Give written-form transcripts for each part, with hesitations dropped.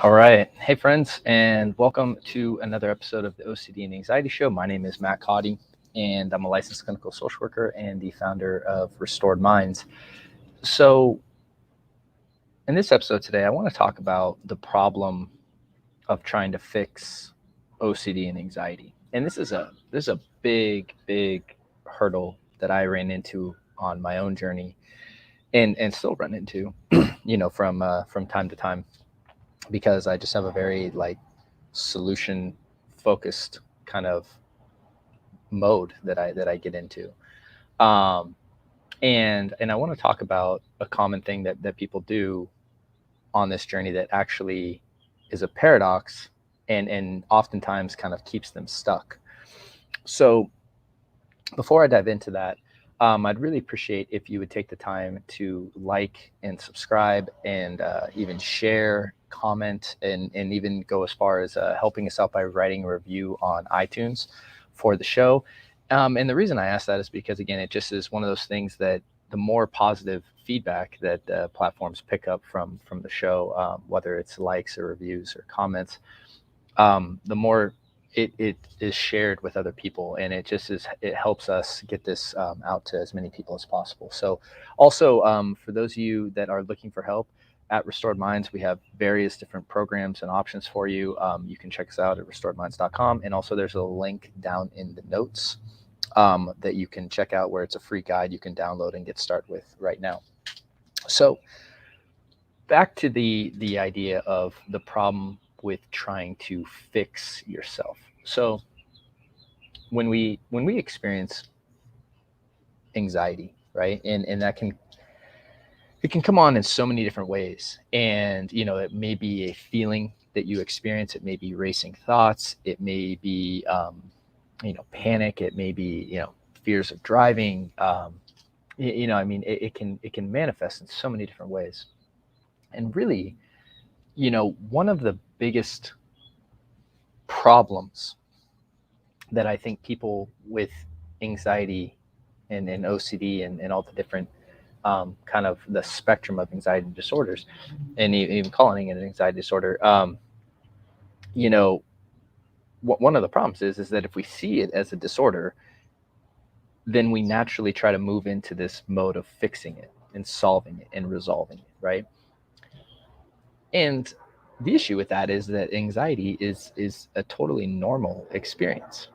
All right. Hey, friends, and welcome to another episode of the OCD and Anxiety Show. My name is Matt Cotty, and I'm a licensed clinical social worker and the founder of Restored Minds. So, in this episode today, I want to talk about the problem of trying to fix OCD and anxiety. And this is a big hurdle that I ran into on my own journey, and still run into, from time to time, because I just have a very solution focused kind of mode that I get into. Um, and I want to talk about a common thing that people do on this journey that actually is a paradox and oftentimes kind of keeps them stuck. So before I dive into that, I'd really appreciate if you would take the time to like and subscribe and even share, comment, and even go as far as helping us out by writing a review on iTunes for the show. And the reason I ask that is because, again, it just is one of those things that the more positive feedback that platforms pick up from the show, whether it's likes or reviews or comments, the more it is shared with other people, and it helps us get this out to as many people as possible. So also, for those of you that are looking for help at Restored Minds, we have various different programs and options for you. You can check us out at restoredminds.com, and also there's a link down in the notes that you can check out, where it's a free guide you can download and get started with right now. So back to the idea of the problem with trying to fix yourself. So when we experience anxiety, right, and it can come on in so many different ways, and it may be a feeling that you experience. It may be racing thoughts. It may be panic. It may be fears of driving. It can manifest in so many different ways. And really, one of the biggest problems that I think people with anxiety and OCD and all the different kind of the spectrum of anxiety disorders, and even calling it an anxiety disorder, one of the problems is that if we see it as a disorder, then we naturally try to move into this mode of fixing it and solving it and resolving it, right? And the issue with that is that anxiety is a totally normal experience.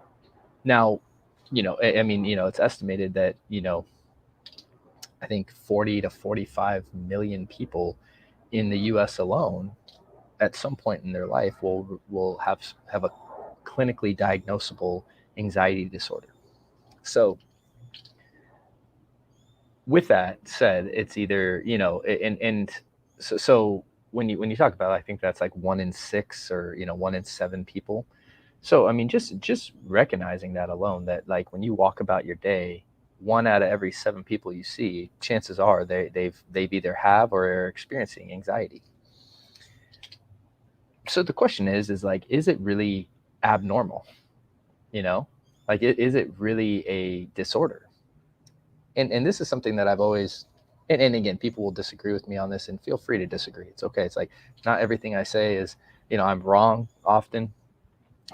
Now, it's estimated that, I think 40 to 45 million people in the US alone at some point in their life will have a clinically diagnosable anxiety disorder. So with that said, it's either, and so when you talk about it, I think that's like 1 in 6 or 1 in 7 people. So, I mean, just recognizing that alone, that like when you walk about your day, 1 out of every 7 people you see, chances are they've either have or are experiencing anxiety. So the question is like, is it really abnormal? Like, is it really a disorder? And this is something that I've always, and again, people will disagree with me on this, and feel free to disagree. It's okay. It's like, not everything I say is, I'm wrong often.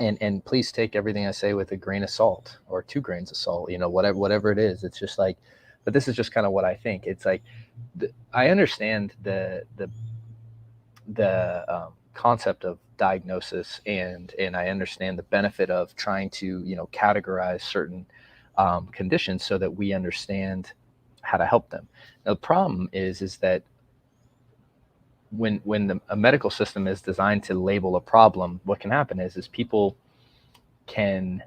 And please take everything I say with a grain of salt or 2 grains of salt, whatever it is. It's just like, but this is just kind of what I think. It's like, I understand the concept of diagnosis, and I understand the benefit of trying to categorize certain conditions so that we understand how to help them. Now, the problem is that when a medical system is designed to label a problem, what can happen is people can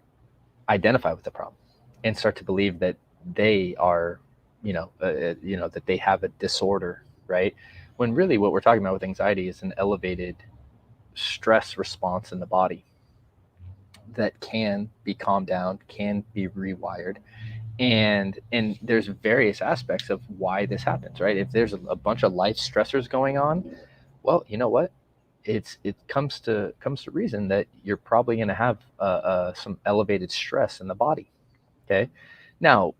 identify with the problem and start to believe that they are, that they have a disorder, right? When really what we're talking about with anxiety is an elevated stress response in the body that can be calmed down, can be rewired. And there's various aspects of why this happens, right? If there's a bunch of life stressors going on, well, you know what? It comes to reason that you're probably going to have some elevated stress in the body. Okay. Now,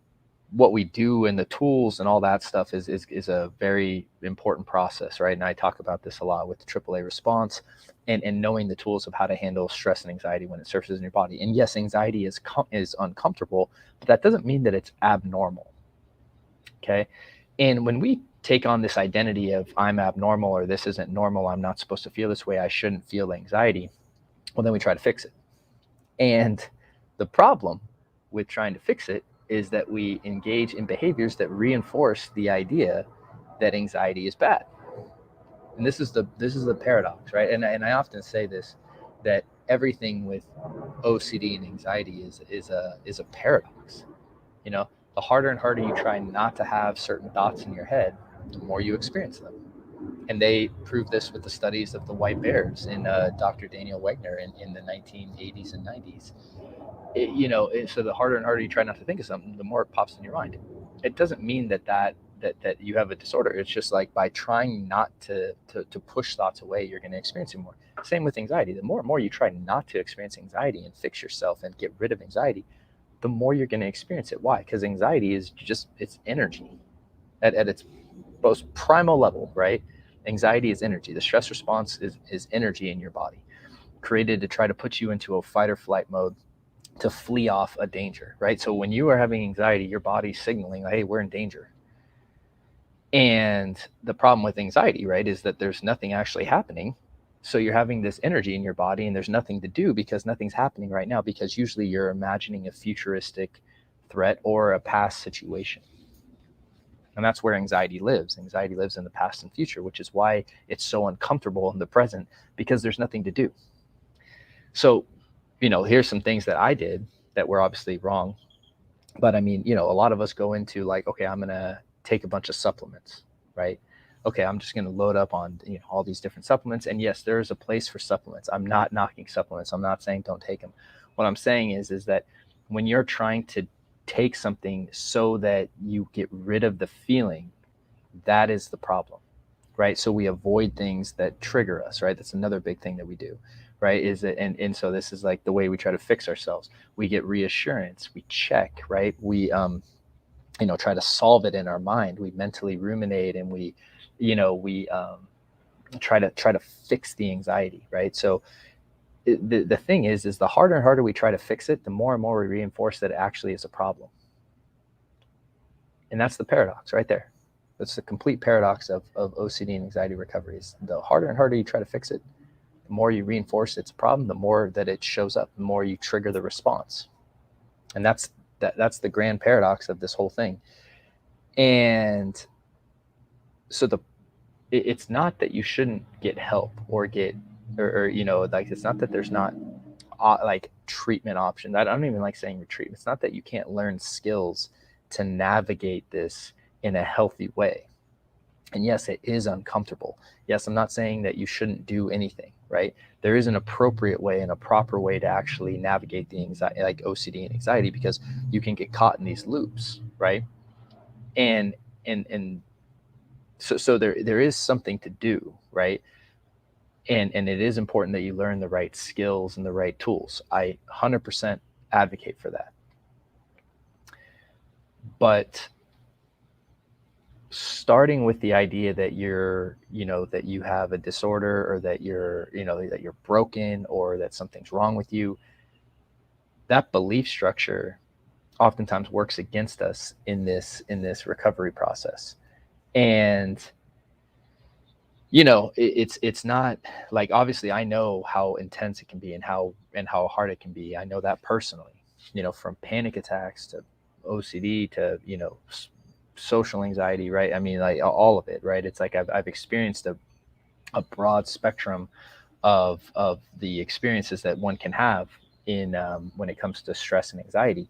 what we do and the tools and all that stuff is a very important process, right? And I talk about this a lot with the AAA response and knowing the tools of how to handle stress and anxiety when it surfaces in your body. And yes, anxiety is uncomfortable, but that doesn't mean that it's abnormal. Okay. And when we take on this identity of I'm abnormal, or this isn't normal, I'm not supposed to feel this way, I shouldn't feel anxiety, well, then we try to fix it. And the problem with trying to fix it is that we engage in behaviors that reinforce the idea that anxiety is bad. And this is the paradox, right? And I often say this, that everything with OCD and anxiety is a paradox. You know, the harder and harder you try not to have certain thoughts in your head, the more you experience them. And they proved this with the studies of the white bears in Dr. Daniel Wegner in the 1980s and 90s. So the harder and harder you try not to think of something, the more it pops in your mind. It doesn't mean that you have a disorder. It's just like by trying not to push thoughts away, you're going to experience it more. Same with anxiety. The more and more you try not to experience anxiety and fix yourself and get rid of anxiety, the more you're going to experience it. Why? Because anxiety is just, it's energy at its most primal level, right? Anxiety is energy. The stress response is energy in your body, created to try to put you into a fight or flight mode, to flee off a danger, right? So when you are having anxiety, your body's signaling, hey, we're in danger. And the problem with anxiety, right, is that there's nothing actually happening. So you're having this energy in your body and there's nothing to do because nothing's happening right now, because usually you're imagining a futuristic threat or a past situation. And that's where anxiety lives. Anxiety lives in the past and future, which is why it's so uncomfortable in the present, because there's nothing to do. So, here's some things that I did that were obviously wrong. But I mean, a lot of us go into like, okay, I'm going to take a bunch of supplements, right? Okay, I'm just going to load up on all these different supplements. And yes, there is a place for supplements. I'm not knocking supplements. I'm not saying don't take them. What I'm saying is that when you're trying to take something so that you get rid of the feeling, that is the problem, right? So we avoid things that trigger us, right? That's another big thing that we do, right? Is that, and so this is like the way we try to fix ourselves. We get reassurance, we check, right? We try to solve it in our mind. We mentally ruminate, and we try to fix the anxiety, right? So the thing is the harder and harder we try to fix it, the more and more we reinforce that it actually is a problem. And that's the paradox right there. That's the complete paradox of OCD and anxiety recovery. Is the harder and harder you try to fix it, the more you reinforce it's a problem, the more that it shows up, the more you trigger the response. And that's the grand paradox of this whole thing. And so it's not that you shouldn't get help or get, or like, it's not that there's not like treatment options. I don't even like saying retreat. It's not that you can't learn skills to navigate this in a healthy way. And yes, it is uncomfortable. Yes, I'm not saying that you shouldn't do anything, right? There is an appropriate way and a proper way to actually navigate the anxiety, like OCD and anxiety, because you can get caught in these loops, right? And so there is something to do, right? And it is important that you learn the right skills and the right tools. I 100% advocate for that. But starting with the idea that that you have a disorder, or that that you're broken, or that something's wrong with you, that belief structure oftentimes works against us in this recovery process. And it's not like, obviously I know how intense it can be and how hard it can be. I know that personally, from panic attacks to OCD to social anxiety, right? I mean, like all of it, right? It's like I've experienced a broad spectrum of the experiences that one can have in when it comes to stress and anxiety.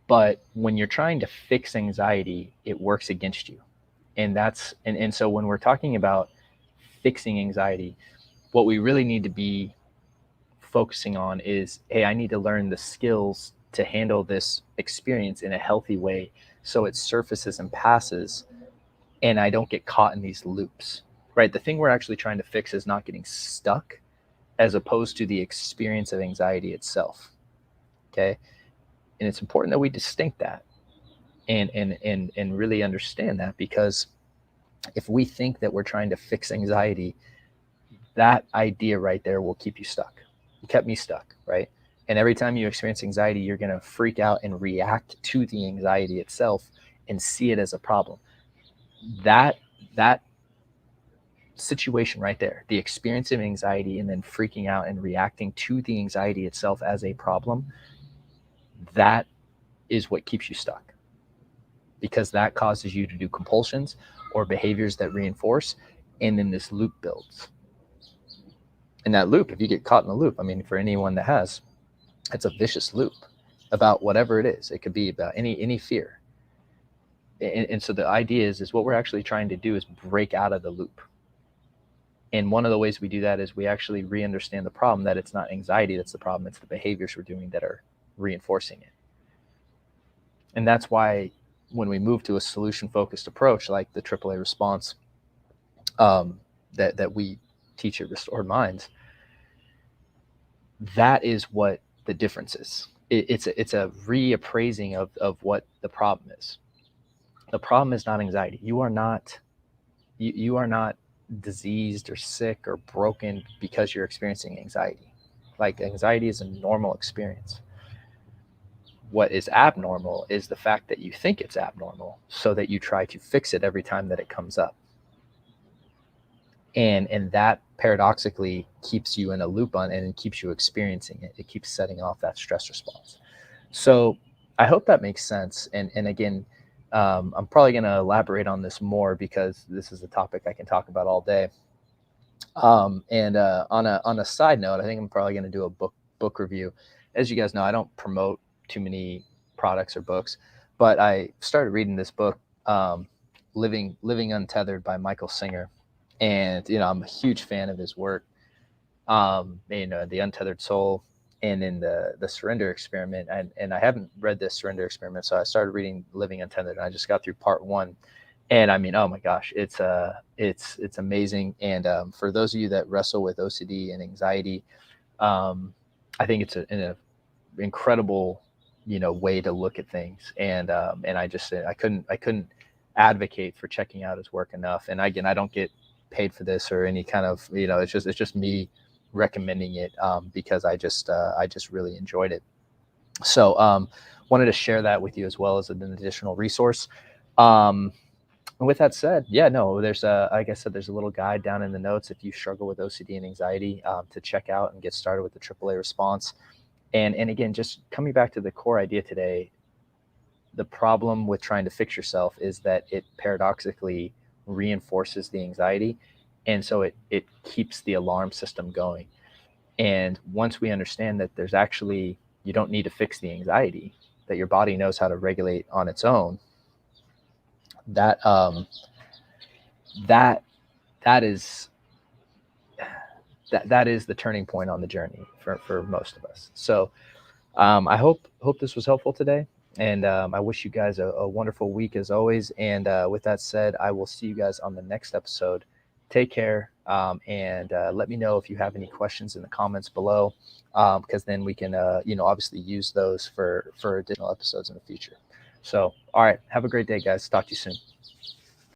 But when you're trying to fix anxiety, it works against you. And so when we're talking about fixing anxiety, what we really need to be focusing on is, hey, I need to learn the skills to handle this experience in a healthy way, so it surfaces and passes, and I don't get caught in these loops, right? The thing we're actually trying to fix is not getting stuck, as opposed to the experience of anxiety itself. Okay. And it's important that we distinct that and really understand that, because If we think that we're trying to fix anxiety, that idea right there will keep you stuck. It kept me stuck, right? And every time you experience anxiety, you're going to freak out and react to the anxiety itself and see it as a problem. That situation right there, the experience of anxiety and then freaking out and reacting to the anxiety itself as a problem, that is what keeps you stuck, because that causes you to do compulsions or behaviors that reinforce, and then this loop builds. And that loop, if you get caught in the loop, I mean, for anyone that has, it's a vicious loop about whatever it is. It could be about any fear. And so the idea is what we're actually trying to do is break out of the loop. And one of the ways we do that is we actually re-understand the problem, that it's not anxiety that's the problem, it's the behaviors we're doing that are reinforcing it. And that's why when we move to a solution-focused approach like the AAA response that we teach at Restored Minds, that is what the difference is. It's a reappraising of what the problem is. The problem is not anxiety. You are not diseased or sick or broken because you're experiencing anxiety. Like, anxiety is a normal experience. What is abnormal is the fact that you think it's abnormal, so that you try to fix it every time that it comes up. And that paradoxically keeps you in a loop on, and it keeps you experiencing it. It keeps setting off that stress response. So I hope that makes sense. And again, I'm probably going to elaborate on this more, because this is a topic I can talk about all day. On a side note, I think I'm probably going to do a book review. As you guys know, I don't promote too many products or books, but I started reading this book, Living Untethered by Michael Singer. And, I'm a huge fan of his work. The Untethered Soul, and in the Surrender Experiment. And I haven't read this Surrender Experiment, so I started reading Living Untethered, and I just got through part 1. And I mean, oh my gosh, it's amazing. And for those of you that wrestle with OCD and anxiety, I think it's an incredible, way to look at things. And I just I couldn't advocate for checking out his work enough. And again, I don't get paid for this or any kind of, it's just me recommending it, because I just really enjoyed it. So wanted to share that with you as well as an additional resource. And with that said, there's like I said, there's a little guide down in the notes if you struggle with OCD and anxiety, to check out and get started with the AAA response. And again, just coming back to the core idea today, the problem with trying to fix yourself is that it paradoxically reinforces the anxiety. And so it keeps the alarm system going. And once we understand that there's actually, you don't need to fix the anxiety, that your body knows how to regulate on its own, that is the turning point on the journey for most of us. So I hope this was helpful today. And I wish you guys a wonderful week as always. And with that said, I will see you guys on the next episode. Take care, and let me know if you have any questions in the comments below, because then we can, obviously use those for additional episodes in the future. So, all right, have a great day, guys. Talk to you soon.